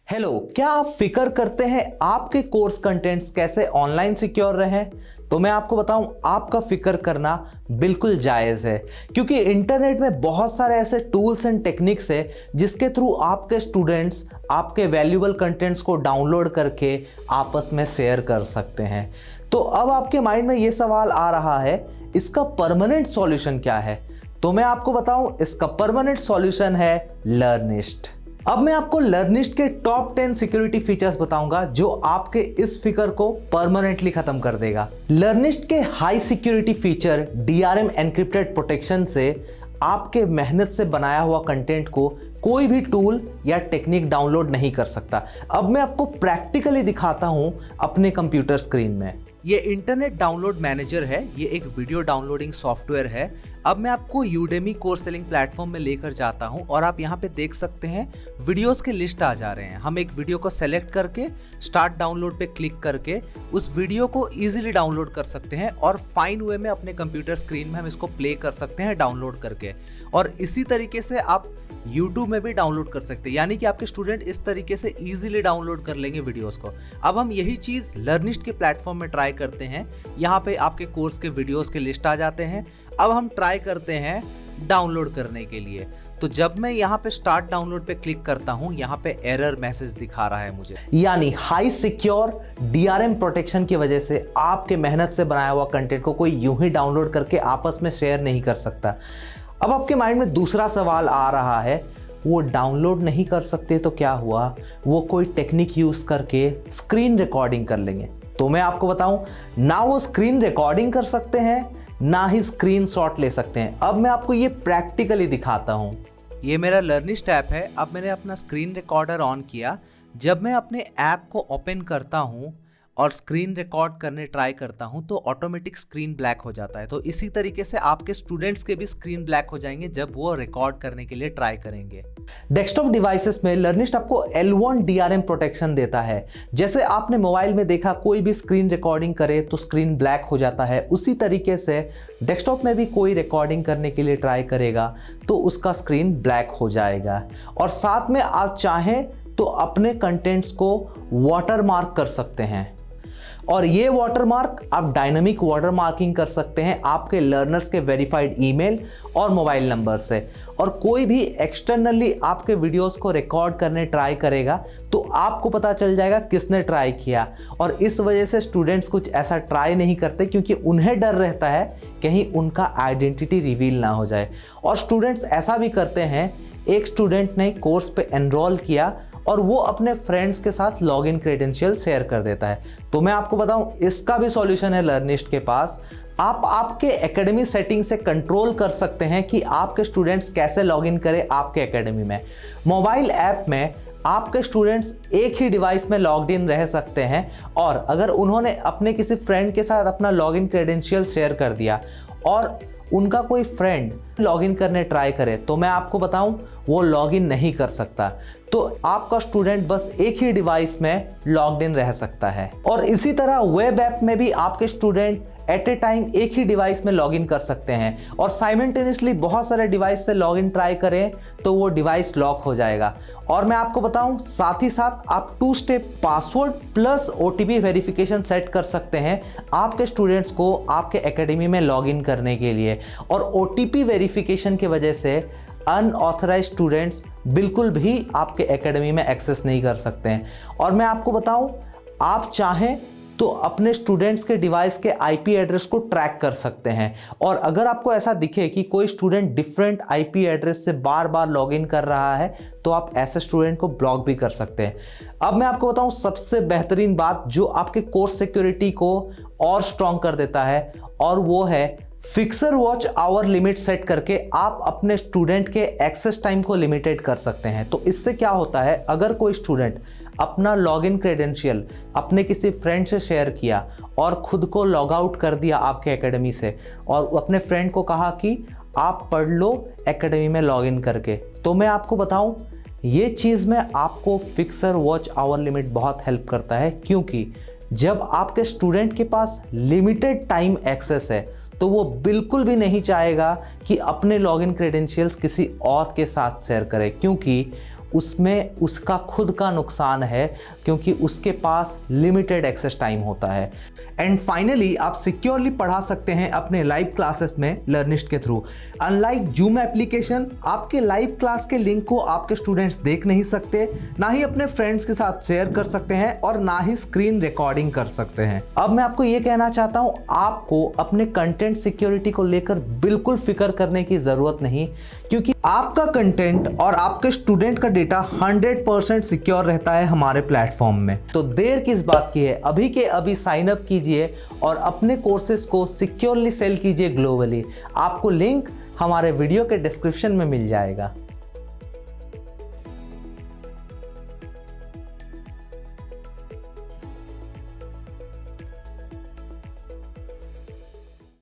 Hello, क्या आप फिक्र करते हैं आपके कोर्स कंटेंट्स कैसे ऑनलाइन सिक्योर रहें? तो मैं आपको बताऊं, आपका फिक्र करना बिल्कुल जायज़ है, क्योंकि इंटरनेट में बहुत सारे ऐसे टूल्स एंड टेक्निक्स है जिसके थ्रू आपके स्टूडेंट्स आपके वैल्यूएबल कंटेंट्स को डाउनलोड करके आपस में शेयर कर सकते हैं। तो अब आपके माइंड में ये सवाल आ रहा है, इसका परमानेंट सॉल्यूशन क्या है? तो मैं आपको बताऊं, इसका परमानेंट सॉल्यूशन है लर्निस्ट। अब मैं आपको लर्निस्ट के टॉप 10 सिक्योरिटी फीचर्स बताऊंगा जो आपके इस फिकर को परमानेंटली खत्म कर देगा। लर्निस्ट के high security feature DRM encrypted protection से आपके मेहनत से बनाया हुआ कंटेंट को कोई भी टूल या टेक्निक डाउनलोड नहीं कर सकता। अब मैं आपको प्रैक्टिकली दिखाता हूं अपने कंप्यूटर स्क्रीन में। ये इंटरनेट डाउनलोड मैनेजर है, ये एक वीडियो डाउनलोडिंग सॉफ्टवेयर है। अब मैं आपको यूडेमी कोर्स सेलिंग प्लेटफॉर्म में लेकर जाता हूं और आप यहां पे देख सकते हैं वीडियोस के लिस्ट आ जा रहे हैं। हम एक वीडियो को सेलेक्ट करके स्टार्ट डाउनलोड पे क्लिक करके उस वीडियो को इजीली डाउनलोड कर सकते हैं और फाइन वे में अपने कंप्यूटर स्क्रीन में हम इसको प्ले कर सकते हैं डाउनलोड करके। और इसी तरीके से आप YouTube में भी डाउनलोड कर सकते हैं, यानी कि आपके स्टूडेंट इस तरीके से इजीली डाउनलोड कर लेंगे वीडियोस को। अब हम यही चीज़ लर्निस्ट के प्लेटफॉर्म में ट्राई करते हैं। यहाँ पे आपके कोर्स के वीडियोस के लिस्ट आ जाते हैं। अब हम ट्राई करते हैं डाउनलोड करने के लिए। तो जब मैं यहाँ पे स्टार्ट डाउनलोड पे क्लिक करता हूँ, यहाँ पे एरर मैसेज दिखा रहा है मुझे, यानी हाई सिक्योर DRM प्रोटेक्शन की वजह से आपके मेहनत से बनाया हुआ कंटेंट को कोई यूं ही डाउनलोड करके आपस में शेयर नहीं कर सकता। अब आपके माइंड में दूसरा सवाल आ रहा है, वो डाउनलोड नहीं कर सकते तो क्या हुआ, वो कोई टेक्निक यूज करके स्क्रीन रिकॉर्डिंग कर लेंगे? तो मैं आपको बताऊं, ना वो स्क्रीन रिकॉर्डिंग कर सकते हैं, ना ही स्क्रीन शॉट ले सकते हैं। अब मैं आपको ये प्रैक्टिकली दिखाता हूं। ये मेरा लर्निस्ट ऐप है। अब मैंने अपना स्क्रीन रिकॉर्डर ऑन किया। जब मैं अपने ऐप को ओपन करता हूं और स्क्रीन रिकॉर्ड करने ट्राई करता हूं तो ऑटोमेटिक स्क्रीन ब्लैक हो जाता है। तो इसी तरीके से आपके स्टूडेंट्स के भी स्क्रीन ब्लैक हो जाएंगे जब वो रिकॉर्ड करने के लिए ट्राई करेंगे। डेस्कटॉप डिवाइसेस में लर्निस्ट आपको L1 DRM प्रोटेक्शन देता है। जैसे आपने मोबाइल में देखा, कोई भी स्क्रीन रिकॉर्डिंग करे तो स्क्रीन ब्लैक हो जाता है, उसी तरीके से डेस्कटॉप में भी कोई रिकॉर्डिंग करने के लिए ट्राई करेगा तो उसका स्क्रीन ब्लैक हो जाएगा। और साथ में आप चाहें तो अपने कंटेंट्स को वाटरमार्क कर सकते हैं, और ये वाटरमार्क आप डायनामिक वाटरमार्किंग कर सकते हैं आपके लर्नर्स के वेरीफाइड ईमेल और मोबाइल नंबर से। और कोई भी एक्सटर्नली आपके वीडियोस को रिकॉर्ड करने ट्राई करेगा तो आपको पता चल जाएगा किसने ट्राई किया। और इस वजह से स्टूडेंट्स कुछ ऐसा ट्राई नहीं करते, क्योंकि उन्हें डर रहता है कहीं उनका आइडेंटिटी रिवील ना हो जाए। और स्टूडेंट्स ऐसा भी करते हैं, एक स्टूडेंट ने कोर्स पे एनरोल किया और वो अपने फ्रेंड्स के साथ लॉगिन क्रेडेंशियल शेयर कर देता है। तो मैं आपको बताऊं, इसका भी सॉल्यूशन है लर्निस्ट के पास। आप आपके एकेडमी सेटिंग से कंट्रोल कर सकते हैं कि आपके स्टूडेंट्स कैसे लॉगिन करें आपके एकेडमी में। मोबाइल ऐप में आपके स्टूडेंट्स एक ही डिवाइस में लॉग्ड इन रह सकते हैं, और अगर उन्होंने अपने किसी फ्रेंड के साथ अपना लॉगिन क्रेडेंशियल शेयर कर दिया और उनका कोई फ्रेंड लॉगिन करने ट्राई करे तो मैं आपको बताऊं, वो लॉगिन नहीं कर सकता। तो आपका स्टूडेंट बस एक ही डिवाइस में लॉग्ड इन रह सकता है। और इसी तरह वेब ऐप में भी आपके स्टूडेंट एट ए टाइम एक ही डिवाइस में लॉगिन कर सकते हैं, और साइमल्टेनियसली बहुत सारे डिवाइस से लॉगिन ट्राई करें तो वो डिवाइस लॉक हो जाएगा। और मैं आपको बताऊं, साथ ही साथ आप 2 step password plus OTP verification set कर सकते हैं आपके स्टूडेंट्स को आपके एकेडमी में लॉगिन करने के लिए। और OTP वेरिफिकेशन की वजह से अनऑथराइज्ड स्टूडेंट्स बिल्कुल भी आपके एकेडमी में एक्सेस नहीं कर सकते हैं। और मैं आपको बताऊं, आप चाहें तो अपने स्टूडेंट्स के डिवाइस के IP एड्रेस को ट्रैक कर सकते हैं, और अगर आपको ऐसा दिखे कि कोई स्टूडेंट डिफरेंट IP एड्रेस से बार बार लॉगिन कर रहा है तो आप ऐसे स्टूडेंट को ब्लॉक भी कर सकते हैं। अब मैं आपको बताऊं, सबसे बेहतरीन बात जो आपके कोर्स सिक्योरिटी को और स्ट्रॉन्ग कर देता है, और वो है फिक्सर वॉच आवर लिमिट सेट करके आप अपने स्टूडेंट के एक्सेस टाइम को लिमिटेड कर सकते हैं। तो इससे क्या होता है, अगर कोई स्टूडेंट अपना लॉगिन क्रेडेंशियल अपने किसी फ्रेंड से शेयर किया और खुद को लॉग आउट कर दिया आपके एकेडमी से, और अपने फ्रेंड को कहा कि आप पढ़ लो एकेडमी में लॉगिन करके, तो मैं आपको बताऊं, ये चीज़ में आपको फिक्सर वॉच आवर लिमिट बहुत हेल्प करता है। क्योंकि जब आपके स्टूडेंट के पास लिमिटेड टाइम एक्सेस है तो वो बिल्कुल भी नहीं चाहेगा कि अपने लॉगिन क्रेडेंशियल्स किसी और के साथ शेयर करे, क्योंकि उसमें उसका खुद का नुकसान है, क्योंकि उसके पास लिमिटेड एक्सेस टाइम होता है। एंड फाइनली आप सिक्योरली पढ़ा सकते हैं अपने लाइव क्लासेस में लर्निस्ट के थ्रू। अनलाइक जूम एप्लीकेशन, आपके लाइव क्लास के लिंक को आपके स्टूडेंट्स देख नहीं सकते, ना ही अपने फ्रेंड्स के साथ शेयर कर सकते हैं और ना ही स्क्रीन रिकॉर्डिंग कर सकते हैं। अब मैं आपको ये कहना चाहता हूं, आपको अपने कंटेंट सिक्योरिटी को लेकर बिल्कुल फिक्र करने की जरूरत नहीं, क्योंकि आपका कंटेंट और आपके स्टूडेंट का डेटा 100% सिक्योर रहता है हमारे प्लेटफॉर्म में। तो देर किस बात की है, अभी के अभी साइन अप कीजिए और अपने कोर्सेज को सिक्योरली सेल कीजिए ग्लोबली। आपको लिंक हमारे वीडियो के डिस्क्रिप्शन में मिल जाएगा।